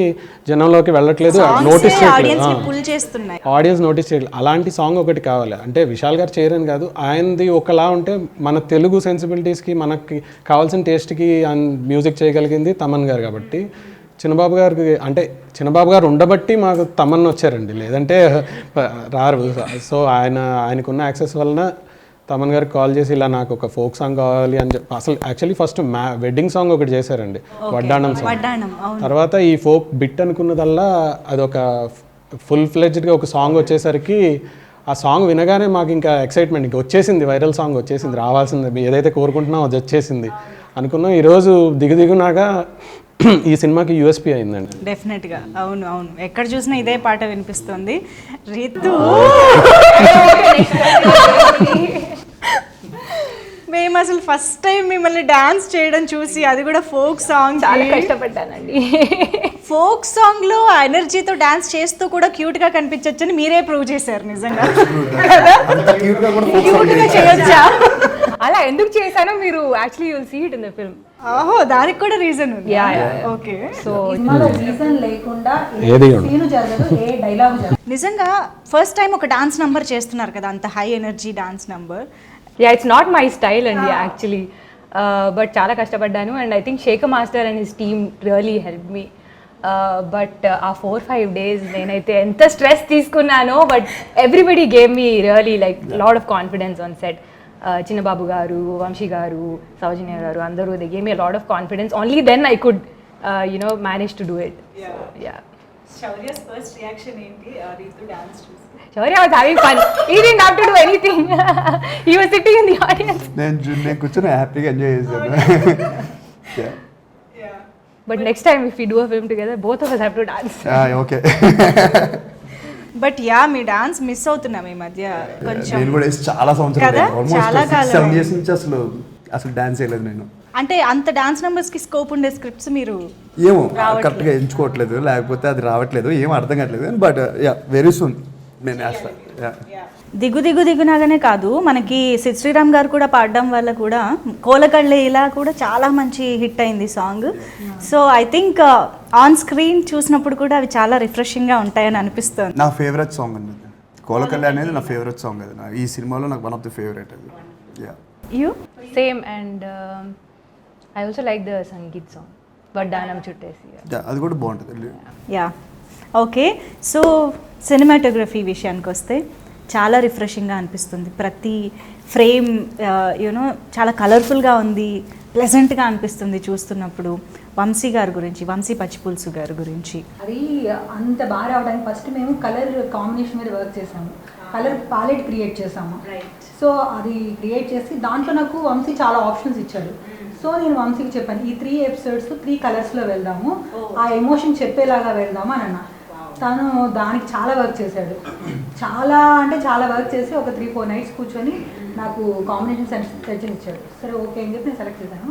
జనంలోకి వెళ్ళట్లేదు, నోటీస్ చేయట్లేదు, ఆడియన్స్ నోటీస్ చేయట్లేదు. అలాంటి సాంగ్ ఒకటి కావాలి. అంటే విశాల్ గారు చేయరని కాదు, ఆయనది ఒకలా ఉంటే మన తెలుగు సెన్సిబిలిటీస్కి మనకి కావాల్సిన టేస్ట్కి మ్యూజిక్ చేయగలిగింది తమన్ గారు. కాబట్టి చిన్నబాబు గారికి అంటే చిన్నబాబు గారు ఉండబట్టి మాకు తమన్ వచ్చారండి, లేదంటే రారు. సో ఆయనకున్న యాక్సెస్ వలన తమన్ గారికి కాల్ చేసి ఇలా నాకు ఒక ఫోక్ సాంగ్ కావాలి అని చెప్పి, అసలు యాక్చువల్లీ ఫస్ట్ వెడ్డింగ్ సాంగ్ ఒకటి చేశారండి, వడ్డాణం సాంగ్. తర్వాత ఈ ఫోక్ బిట్ అనుకున్నదల్లా అదొక ఫుల్ ఫ్లెడ్జ్డ్గా ఒక సాంగ్ వచ్చేసరికి ఆ సాంగ్ వినగానే మాకు ఇంకా ఎక్సైట్మెంట్, ఇంకా వచ్చేసింది, వైరల్ సాంగ్ వచ్చేసింది, రావాల్సింది, ఏదైతే కోరుకుంటున్నామో అది వచ్చేసింది అనుకున్నాం. ఈరోజు దిగునాగా ఈ సినిమాకి యూఎస్పీ అయిందండి. డెఫినెట్గా, అవును అవును, ఎక్కడ చూసినా ఇదే పాట వినిపిస్తుంది. రీతు మేము అసలు ఫస్ట్ టైం మిమ్మల్ని డాన్స్ చేయడం చూసి, అది కూడా ఫోక్ సాంగ్, చాలా కష్టపడ్డానండి. ఫోక్ సాంగ్ లో ఎనర్జీతో డాన్స్ చేస్తూ కూడా క్యూట్ గా కనిపించొచ్చని మీరే ప్రూవ్ చేశారు నిజంగా. అంత cute గా కూడా folk song క్యూట్ గా చేయొచ్చా? అలా ఎందుకు చేశానో మీరు actually you'll see it in the film. ఓహో, దానికి కూడా రీజన్ ఉంది. Yeah. ఓకే. సో సినిమాలో రీజన్ లేకుండా ఏది ఏ సీను జరగదు, ఏ డైలాగ్ జరగదు. నిజంగా ఫస్ట్ టైం ఒక డాన్స్ నంబర్ చేస్తున్నారు కదా, అంత high energy dance number. Yeah, it's not my style అండి యాక్చువల్లీ, బట్ చాలా కష్టపడ్డాను and I think Shekhar master and his team really help me. But ఆ 4-5 days నేనైతే ఎంత stress తీసుకున్నానో, but everybody gave me really like lot of confidence on set. Chinnababu గారు, వంశీ గారు, సౌజన్య గారు అందరూ they gave me a lot of confidence. Only then I could manage to do it. Yeah. Shaurya's first reaction ఏంటి Ritu dance చూసి? Shaurya was having fun. He didn't have to do anything. He was sitting in the audience. నేను కూర్చొని హ్యాపీగా enjoy చేశాను. But next time if we do a film together, both of us have to dance. Okay. But yeah, me dance miss అవుతున్నాం ఈ మధ్య కొంచెం. నేను కూడా చాలా సంవత్సరాలు, కదా? చాలా ఆల్మోస్ట్ కాలం 6-7 years నుంచి అసలు డాన్స్ చేయలేదు నేను. అంటే అంత డాన్స్ నంబర్స్ కి స్కోప్ ఉండే స్క్రిప్ట్స్ మీరు ఏమో కరెక్ట్గా ఎంచుకోవట్లేదు, లేకపోతే అది రావట్లేదు, ఏం అర్థం కావట్లేదు. బట్ యా, వెరీ సూన్ నేను వేస్తాను. దిగు దిగు దిగునాగానే కాదు, మనకి సిద్ శ్రీరామ్ గారు కూడా పాడడం వల్ల కూడా కోలకళ్ళే ఇలా కూడా చాలా మంచి హిట్ అయింది song. So I think on screen చూసినప్పుడు కూడా అవి చాలా రిఫ్రెషింగ్గా ఉంటాయని అనిపిస్తుంది. నా ఫేవరెట్ సాంగ్ అండి కోలకల్లి అనేది, నా ఫేవరెట్ సాంగ్ అది. ఈ సినిమాలో నాకు వన్ ఆఫ్ ది ఫేవరెట్ అది. Yeah, you? Same, and I also like the Sangeet song, Vaddanam Chuttesi. అది కూడా బాగుంటుంది. Yeah, okay. సో సినిమాటోగ్రఫీ విషయానికి వస్తే చాలా రిఫ్రెషింగ్గా అనిపిస్తుంది. ప్రతి ఫ్రేమ్ యూనో చాలా కలర్ఫుల్గా ఉంది, ప్లెజెంట్గా అనిపిస్తుంది చూస్తున్నప్పుడు. వంశీ గారి గురించి, వంశీ పచ్చిపులుసు గారి గురించి అది అంత బాగా రావడానికి ఫస్ట్ మేము కలర్ కాంబినేషన్ మీద వర్క్ చేసాము, కలర్ ప్యాలెట్ క్రియేట్ చేసాము. సో అది క్రియేట్ చేసి దాంట్లో నాకు వంశీ చాలా ఆప్షన్స్ ఇచ్చాడు. సో నేను వంశీకి చెప్పాను, ఈ 3 episodes 3 కలర్స్లో వెళ్దాము, ఆ ఎమోషన్ చెప్పేలాగా వెళ్దాము అని అన్న. తను దానికి చాలా వర్క్ చేశాడు, చాలా అంటే చాలా వర్క్ చేసి ఒక 3-4 nights కూర్చొని నాకు కాంబినేషన్ సజెషన్ ఇచ్చాడు. సరే ఓకే అని చెప్పి నేను సెలెక్ట్ చేశాను.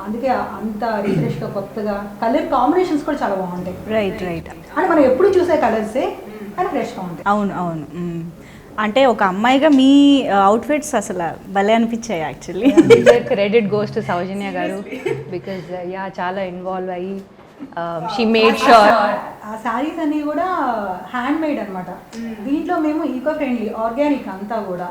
అందుకే అంత రిఫ్రెష్గా కొత్తగా కలర్ కాంబినేషన్స్ కూడా చాలా బాగుంటాయి. Right right. అంటే మనం ఎప్పుడు చూసే కలర్సే కానీ ఫ్రెష్గా ఉంటాయి. అవును అవును. అంటే ఒక అమ్మాయిగా మీ అవుట్ఫిట్స్ అసలు భలే అనిపించాయి actually. Credit goes to Saujanya garu because చాలా ఇన్వాల్వ్ అయ్యి she made sure. ఆ శారీస్ అన్ని కూడా హ్యాండ్ మేడ్ అనమాట. దీంట్లో మేము ఈకో ఫ్రెండ్లీ, ఆర్గానిక్ అంతా కూడా.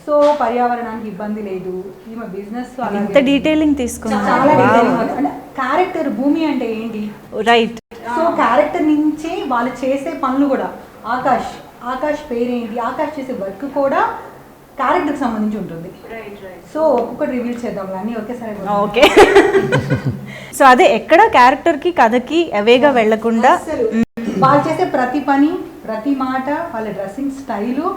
సో పర్యావరణానికి ఇబ్బంది లేదు. ఈమె బిజినెస్ ఇంత డీటెయిలింగ్ చాలా తీసుకున్నాను. detailing అంటే క్యారెక్టర్ భూమి అంటే ఏంటి, రైట్. సో క్యారెక్టర్ నుంచి వాళ్ళు చేసే పనులు కూడా, ఆకాష్ పేరేంటి, ఆకాష్ చేసే వర్క్ కూడా క్యారెక్టర్కి సంబంధించి ఉంటుంది. సో ఒక్కొక్కటి రివీల్ చేద్దాం అన్నీ ఒకేసారి. ఓకే. సో అదే ఎక్కడ క్యారెక్టర్కి కథకి అవేగా వెళ్లకుండా వాళ్ళు చేసే ప్రతి పని, ప్రతి మాట, వాళ్ళ డ్రెస్సింగ్ స్టైలు.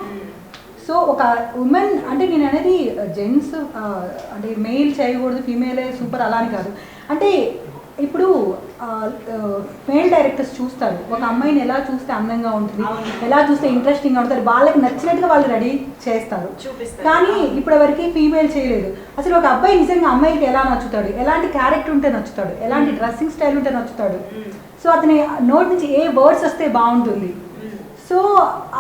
సో ఒక ఉమెన్ అంటే నేను అనేది జెంట్స్ అంటే మెయిల్ చేయకూడదు, ఫీమేలే సూపర్ అలా అని కాదు. అంటే ఇప్పుడు మేల్ డైరెక్టర్స్ చూస్తారు ఒక అమ్మాయిని ఎలా చూస్తే అందంగా ఉంటుంది, ఎలా చూస్తే ఇంట్రెస్టింగ్గా ఉంటుంది, వాళ్ళకి నచ్చినట్టుగా వాళ్ళు రెడీ చేస్తారు. కానీ ఇప్పటివరకు ఫీమేల్ చేయలేదు. అసలు ఒక అబ్బాయి నిజంగా అమ్మాయికి ఎలా నచ్చుతాడు, ఎలాంటి క్యారెక్టర్ ఉంటే నచ్చుతాడు, ఎలాంటి డ్రెస్సింగ్ స్టైల్ ఉంటే నచ్చుతాడు, సో అతని నోటి నుంచి ఏ వర్డ్స్ వస్తే బాగుంటుంది, సో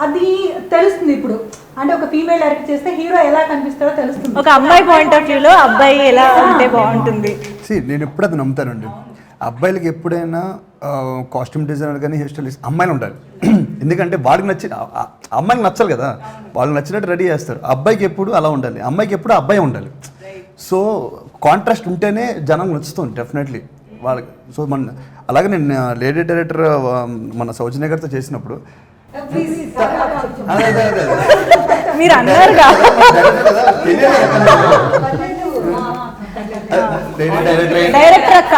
అది తెలుస్తుంది ఇప్పుడు. అంటే ఒక ఫీమేల్ డైరెక్ట్ చేస్తే హీరో ఎలా కనిపిస్తాడో తెలుస్తుంది. ఒక అమ్మాయి పాయింట్ ఆఫ్ వ్యూలో అబ్బాయి ఎలా ఉంటే బాగుంటుంది. నేను ఎప్పుడు అది నమ్ముతానండి. అబ్బాయిలకి ఎప్పుడైనా కాస్ట్యూమ్ డిజైనర్ కానీ హెయిర్ స్టైలిస్ట్ అమ్మాయిలు ఉండాలి. ఎందుకంటే వాళ్ళకి అమ్మాయికి నచ్చాలి కదా, వాళ్ళకి నచ్చినట్టు రెడీ చేస్తారు. అబ్బాయికి ఎప్పుడు అలా ఉండాలి, అమ్మాయికి ఎప్పుడు అబ్బాయి ఉండాలి. సో కాంట్రాస్ట్ ఉంటేనే జనం నచ్చుతుంది డెఫినెట్లీ వాళ్ళకి. సో అలాగే నేను లేడీ డైరెక్టర్ మన సౌజన్య గారితో చేసినప్పుడు మీరు అన్నారుగా డైరెక్టర్ అక్క,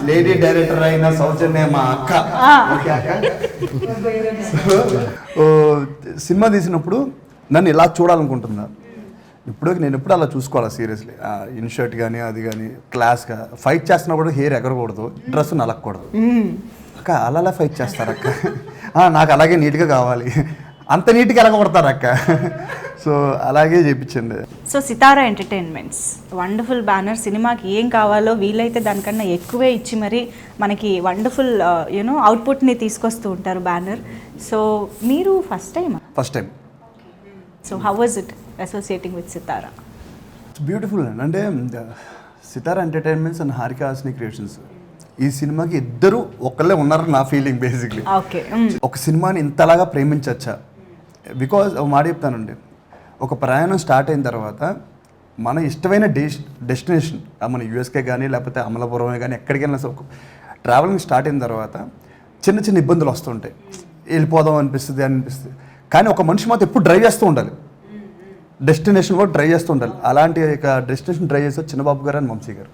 లేడీ డైరెక్టర్ అయిన సౌజన్య మా అక్క. సినిమా తీసినప్పుడు నన్ను ఇలా చూడాలనుకుంటున్నా. నేను ఎప్పుడు అలా చూసుకోవాలి సీరియస్లీ. ఇన్షర్ట్ కానీ అది కానీ క్లాస్గా ఫైట్ చేస్తున్నప్పుడు హెయిర్ ఎగరకూడదు, డ్రెస్ నలగకూడదు. అక్క అలా ఫైట్ చేస్తారు అక్క, నాకు అలాగే నీట్గా కావాలి. అంత నీట్గా ఎలా కొడతారు అక్క. సో అలాగే చేయించండి. సో సితారా ఎంటర్టైన్మెంట్స్ వండర్ఫుల్ బ్యానర్. సినిమాకి ఏం కావాలో వీలైతే దానికన్నా ఎక్కువే ఇచ్చి మరి మనకి వండర్ఫుల్ అవుట్పుట్ని తీసుకొస్తూ ఉంటారు బ్యానర్. సో మీరు first time. So how was it associating with Sithara? It's beautiful అండి. అంటే Sithara entertainments and Haarika Hasini creations ఈ సినిమాకి ఇద్దరు ఒకళ్ళే ఉన్నారని నా ఫీలింగ్ బేసిక్లీ. ఓకే. ఒక సినిమాని ఇంతలాగా ప్రేమించచ్చా? బికాజ్ ఒక మాట చెప్తానండి, ఒక ప్రయాణం స్టార్ట్ అయిన తర్వాత మన ఇష్టమైన డెస్టినేషన్ మన యూఎస్కే కానీ లేకపోతే అమలాపురమే కానీ ఎక్కడికైనా ట్రావెలింగ్ స్టార్ట్ అయిన తర్వాత చిన్న చిన్న ఇబ్బందులు వస్తుంటాయి, వెళ్ళిపోదాం అనిపిస్తుంది. కానీ ఒక మనిషి మాత్రం ఎప్పుడు డ్రైవ్ చేస్తూ ఉండాలి, డెస్టినేషన్ కూడా డ్రైవ్ చేస్తూ ఉండాలి. అలాంటి డెస్టినేషన్ డ్రైవ్ చేస్తే చిన్నబాబు గారు అండ్ వంశీ గారు.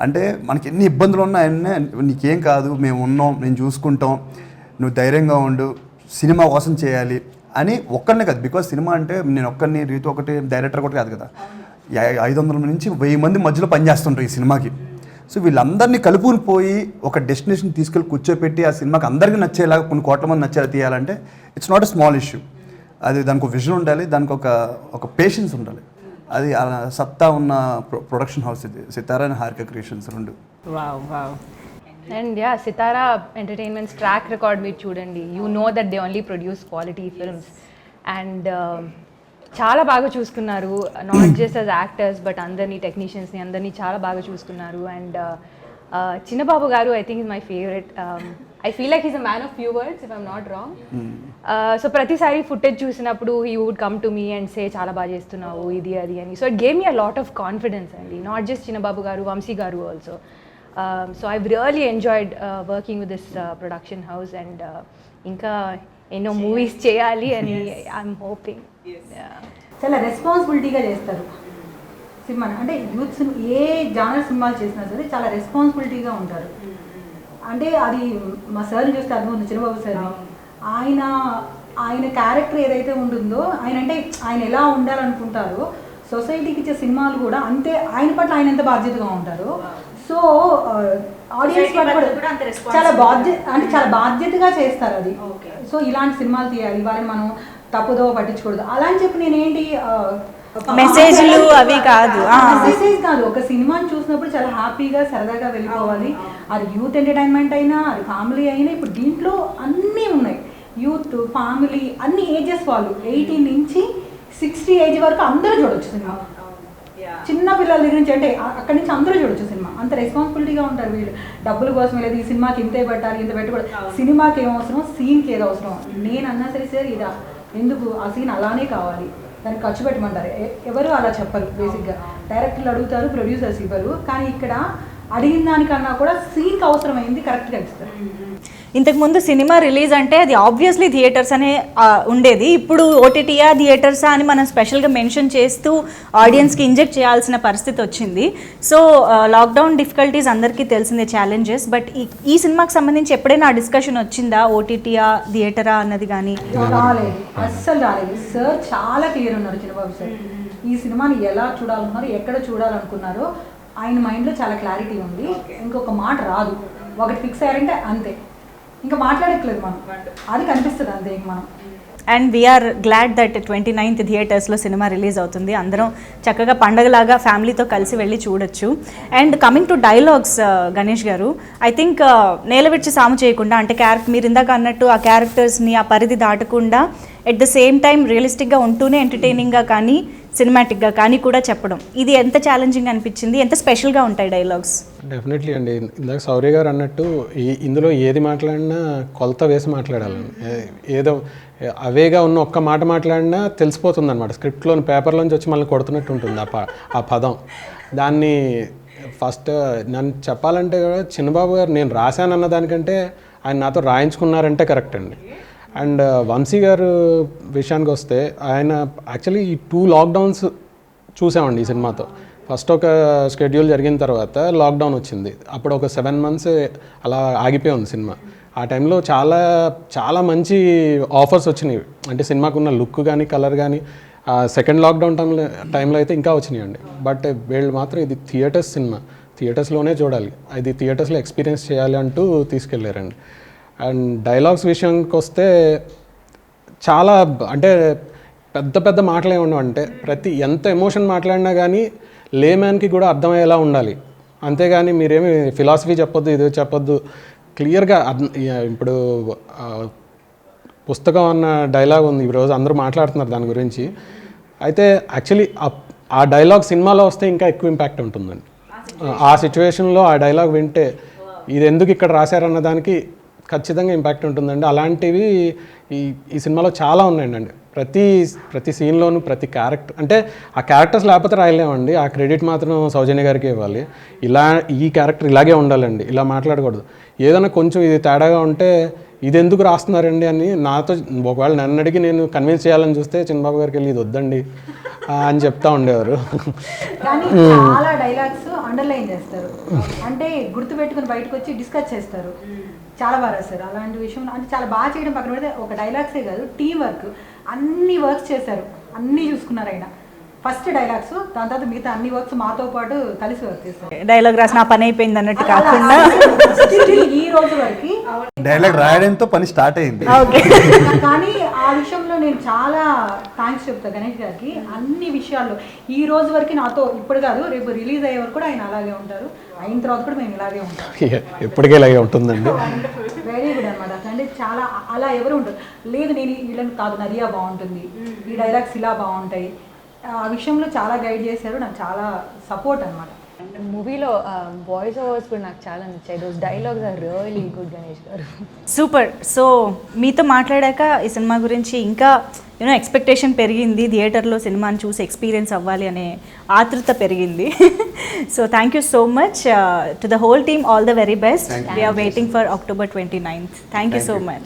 అంటే మనకి ఎన్ని ఇబ్బందులు ఉన్నాయన్నీ నీకేం కాదు, మేము ఉన్నాం, నేను చూసుకుంటాం, నువ్వు ధైర్యంగా ఉండు, సినిమా కోసం చేయాలి అని ఒక్కరినే కాదు. బికాజ్ సినిమా అంటే నేను ఒక్కరిని, రీతు ఒకటి, డైరెక్టర్ ఒకటి కాదు కదా, 500 నుంచి 1000 మంది మధ్యలో పనిచేస్తుంటారు ఈ సినిమాకి. సో వీళ్ళందరినీ కలుపుకుని పోయి ఒక డెస్టినేషన్ తీసుకెళ్ళి కూర్చోపెట్టి ఆ సినిమాకి అందరికీ నచ్చేలాగా కొన్ని కోట్ల మంది నచ్చేలా తీయాలంటే it's not a small issue. అది దానికి ఒక విజన్ ఉండాలి, దానికి ఒక పేషెన్స్ ఉండాలి. అది సత్తా ఉన్న ప్రొడక్షన్ హౌస్ ఇది సితారా అండ్ హారిక క్రియేషన్స్ రెండు. And Sitara entertainments track record మీరు చూడండి, you know that they only produce quality films. And చాలా బాగా చూసుకున్నారు, not just as actors but అందరినీ, టెక్నీషియన్స్ని అందరినీ చాలా బాగా చూసుకున్నారు. And Chinnababu garu I think is my favourite. I feel like is a man of few words if I'm not wrong. So ప్రతిసారి ఫుటేజ్ చూసినప్పుడు he would come to me and say చాలా బాగా చేస్తున్నావు ఇది అది అని. So it gave me a lot of confidence అండి, not just చిన్నబాబు గారు, వంశీ గారు also. So I really enjoyed working with this production house. And ఇంకా ఎన్నో మూవీస్ చేయాలి అని ఐఎమ్ హోపింగ్. చాలా రెస్పాన్సిబిలిటీగా చేస్తారు సినిమా. అంటే యూత్ సినిమా ఏ జానర్ సినిమాలు చేసినా సరే చాలా రెస్పాన్సిబిలిటీగా ఉంటారు. అంటే అది మా సార్ని చూస్తే అర్థం ఉంది, చిన్నబాబు సార్ని. ఆయన క్యారెక్టర్ ఏదైతే ఉంటుందో, ఆయన ఎలా ఉండాలనుకుంటారో సొసైటీకి ఇచ్చే సినిమాలు కూడా అంతే, ఆయన పట్ల ఆయన ఎంత బాధ్యతగా ఉంటారు. సో ఆడియన్స్ పట్ల కూడా చాలా బాధ్యతగా చేస్తారు అది. సో ఇలాంటి సినిమాలు తీయాలి, వాళ్ళని మనం తప్పుదో పట్టించకూడదు అలా అని చెప్పి నేనేంటి మెసేజ్లు అవి కాదు, మెసేజ్ కాదు. ఒక సినిమాని చూసినప్పుడు చాలా హ్యాపీగా సరదాగా వెళ్ళిపోవాలి. అది యూత్ ఎంటర్టైన్మెంట్ అయినా, అది ఫ్యామిలీ అయినా. ఇప్పుడు దీంట్లో అన్నీ ఉన్నాయి, యూత్, ఫ్యామిలీ, అన్ని ఏజెస్ వాళ్ళు, 18 నుంచి 60 ఏజ్ వరకు అందరూ చూడొచ్చు సినిమా. చిన్న పిల్లల దగ్గర నుంచి అంటే అక్కడి నుంచి అందరూ చూడొచ్చు సినిమా. అంత రెస్పాన్సిబిలిటీగా ఉంటారు వీళ్ళు. డబ్బుల కోసం లేదు, ఈ సినిమాకి ఇంతే పెట్టాలి, ఇంత పెట్టకూడదు. సినిమాకి ఏం అవసరం, సీన్కి ఏదో అవసరం. నేను అన్నా సరే సార్ ఇదా ఎందుకు, ఆ సీన్ అలానే కావాలి, దానికి ఖర్చు పెట్టమంటారు. ఎవరు అలా చెప్పరు. బేసిక్గా డైరెక్టర్లు అడుగుతారు, ప్రొడ్యూసర్స్ ఇవ్వరు. కానీ ఇక్కడ అడిగిన దానికన్నా కూడా సీన్కి అవసరమైంది కరెక్ట్గా ఇస్తారు. ఇంతకుముందు సినిమా రిలీజ్ అంటే అది ఆబ్వియస్లీ థియేటర్స్ అనే ఉండేది. ఇప్పుడు ఓటీటీయా థియేటర్సా అని మనం స్పెషల్గా మెన్షన్ చేస్తూ ఆడియన్స్కి ఇంజెక్ట్ చేయాల్సిన పరిస్థితి వచ్చింది. సో లాక్డౌన్ డిఫికల్టీస్ అందరికీ తెలిసిందే, ఛాలెంజెస్. బట్ ఈ సినిమాకి సంబంధించి ఎప్పుడైనా ఆ డిస్కషన్ వచ్చిందా, ఓటీటీయా థియేటరా అన్నది కానీ? రాలేదు, అస్సలు రాలేదు. సార్ చాలా క్లియర్ ఉన్నారు, చిన్నబాబు సార్. ఈ సినిమాని ఎలా చూడాలనుకున్నారు, ఎక్కడ చూడాలనుకున్నారో ఆయన మైండ్లో చాలా క్లారిటీ ఉంది. ఇంకొక మాట రాదు, ఒకటి ఫిక్స్ అయ్యారంటే అంతే, ఇంకా మాట్లాడట్లేదు మనం, అది కనిపిస్తుంది అంతే మనం. And we are glad that 29th థియేటర్స్లో సినిమా రిలీజ్ అవుతుంది. అందరం చక్కగా పండగలాగా ఫ్యామిలీతో కలిసి వెళ్ళి చూడొచ్చు. And coming to dialogues, Ganesh గారు, ఐ థింక్ నేలవిడిచి సాము చేయకుండా, అంటే మీరు ఇందాక అన్నట్టు ఆ క్యారెక్టర్స్ని ఆ పరిధి దాటకుండా ఎట్ ద సేమ్ టైం రియలిస్టిక్గా ఉంటూనే ఎంటర్టైనింగ్గా కానీ సినిమాటిక్గా కానీ కూడా చెప్పడం, ఇది ఎంత ఛాలెంజింగ్ అనిపించింది, ఎంత స్పెషల్గా ఉంటాయి డైలాగ్స్? డెఫినెట్లీ అండి. ఇందాక సౌర్య గారు అన్నట్టు ఇందులో ఏది మాట్లాడినా కొలత వేసి మాట్లాడాలండి. ఏదో అవేగా ఉన్న ఒక్క మాట మాట్లాడినా తెలిసిపోతుంది అనమాట. స్క్రిప్ట్లోని పేపర్లోంచి వచ్చి మళ్ళీ కొడుతున్నట్టు ఉంటుంది ఆ పదం. దాన్ని ఫస్ట్ నన్ను చెప్పాలంటే కూడా చిన్నబాబు గారు నేను రాశానన్న దానికంటే ఆయన నాతో రాయించుకున్నారంటే కరెక్ట్ అండి. అండ్ వంశీ గారు విషయానికి వస్తే ఆయన యాక్చువల్లీ ఈ 2 లాక్డౌన్స్ చూసామండి ఈ సినిమాతో. ఫస్ట్ ఒక షెడ్యూల్ జరిగిన తర్వాత లాక్డౌన్ వచ్చింది. అప్పుడు ఒక 7 months అలా ఆగిపోయి ఉంది సినిమా. ఆ టైంలో చాలా చాలా మంచి ఆఫర్స్ వచ్చినాయి, అంటే సినిమాకు ఉన్న లుక్ కానీ కలర్ కానీ. సెకండ్ లాక్డౌన్ టైంలో అయితే ఇంకా వచ్చినాయండి. బట్ వీళ్ళు మాత్రం ఇది థియేటర్స్ సినిమా, థియేటర్స్లోనే చూడాలి, ఇది థియేటర్స్లో ఎక్స్పీరియన్స్ చేయాలి అంటూ తీసుకెళ్ళారండి. అండ్ డైలాగ్స్ విషయానికి వస్తే చాలా, అంటే పెద్ద పెద్ద మాటలే ఉండవు, అంటే ఎంత ఎమోషన్ మాట్లాడినా కానీ లేమ్యాన్కి కూడా అర్థమయ్యేలా ఉండాలి. అంతేగాని మీరేమి ఫిలాసఫీ చెప్పొద్దు, ఇది చెప్పొద్దు, క్లియర్గా ఇప్పుడు పుస్తకం అన్న డైలాగ్ ఉంది, ఈరోజు అందరూ మాట్లాడుతున్నారు దాని గురించి. అయితే యాక్చువల్లీ ఆ డైలాగ్ సినిమాలో వస్తే ఇంకా ఎక్కువ ఇంపాక్ట్ ఉంటుందండి. ఆ సిచ్యువేషన్లో ఆ డైలాగ్ వింటే ఇది ఎందుకు ఇక్కడ రాశారన్న దానికి ఖచ్చితంగా ఇంపాక్ట్ ఉంటుందండి. అలాంటివి ఈ సినిమాలో చాలా ఉన్నాయండి. ప్రతి సీన్లోనూ ప్రతి క్యారెక్టర్, అంటే ఆ క్యారెక్టర్స్ లేకపోతే రాయలేమండి, ఆ క్రెడిట్ మాత్రం సౌజన్య గారికి ఇవ్వాలి. ఈ క్యారెక్టర్ ఇలాగే ఉండాలండి, ఇలా మాట్లాడకూడదు, ఏదైనా కొంచెం ఇది తేడాగా ఉంటే ఇది ఎందుకు రాస్తున్నారండి అని నాతో ఒకవేళ నన్ను అడిగి నేను కన్విన్స్ చేయాలని చూస్తే చిన్నబాబు గారికి వెళ్ళి ఇది వద్దండి అని చెప్తా ఉండేవారు. కానీ చాలా డైలాగ్స్ అండర్లైన్ చేస్తారు, అంటే గుర్తుపెట్టుకుని బయటకు వచ్చి డిస్కస్ చేస్తారు, చాలా బాగా రాస్తారు. అలాంటి విషయం అంటే చాలా బాగా చేయడం పక్కన పెడితే ఒక డైలాగ్సే కాదు, టీం వర్క్, అన్ని వర్క్స్ చేశారు, అన్నీ చూసుకున్నారు ఆయన. ఫస్ట్ డైలాగ్స్, దాని తర్వాత మిగతా అన్ని వర్క్స్ మాతో పాటు కలిసి వర్క్ చేస్తారు. డైలాగ్ రాసిన పని అయిపోయింది అన్నట్టు కాకుండా ఈ రోజు వరకు డైలాగ్ రాయడంతో పని స్టార్ట్ అయింది. కానీ ఆ విషయంలో నేను చాలా థ్యాంక్స్ చెప్తా గణేష్ గారికి. అన్ని విషయాల్లో ఈ రోజు వరకు నాతో, ఇప్పుడు కాదు రేపు రిలీజ్ అయ్యే వరకు కూడా ఆయన అలాగే ఉంటారు, అయిన తర్వాత కూడా మేము ఇలాగే ఉంటాం. ఎప్పటికీ ఇలాగే ఉంటుందండి. వెరీ గుడ్ అనమాట. అంటే చాలా అలా ఎవరు ఉంటారు, లేదు నేను వీళ్ళని కాదు, నరియా బాగుంటుంది, ఈ డైలాగ్స్ ఇలా బాగుంటాయి, ఆ విషయంలో చాలా గైడ్ చేశారు, నాకు చాలా సపోర్ట్ అనమాట. మూవీలో వాయిస్ ఓవర్స్ కూడా నాకు చాలా నచ్చాయి. Those dialogues are really good Ganesh garu. Super. So మీతో మాట్లాడాక ఈ సినిమా గురించి ఇంకా ఎక్స్పెక్టేషన్ పెరిగింది, థియేటర్లో సినిమాని చూసి ఎక్స్పీరియన్స్ అవ్వాలి అనే ఆతృత పెరిగింది. So thank you so much to the whole team, all the very best. We're waiting for October 29th. Thank you so much.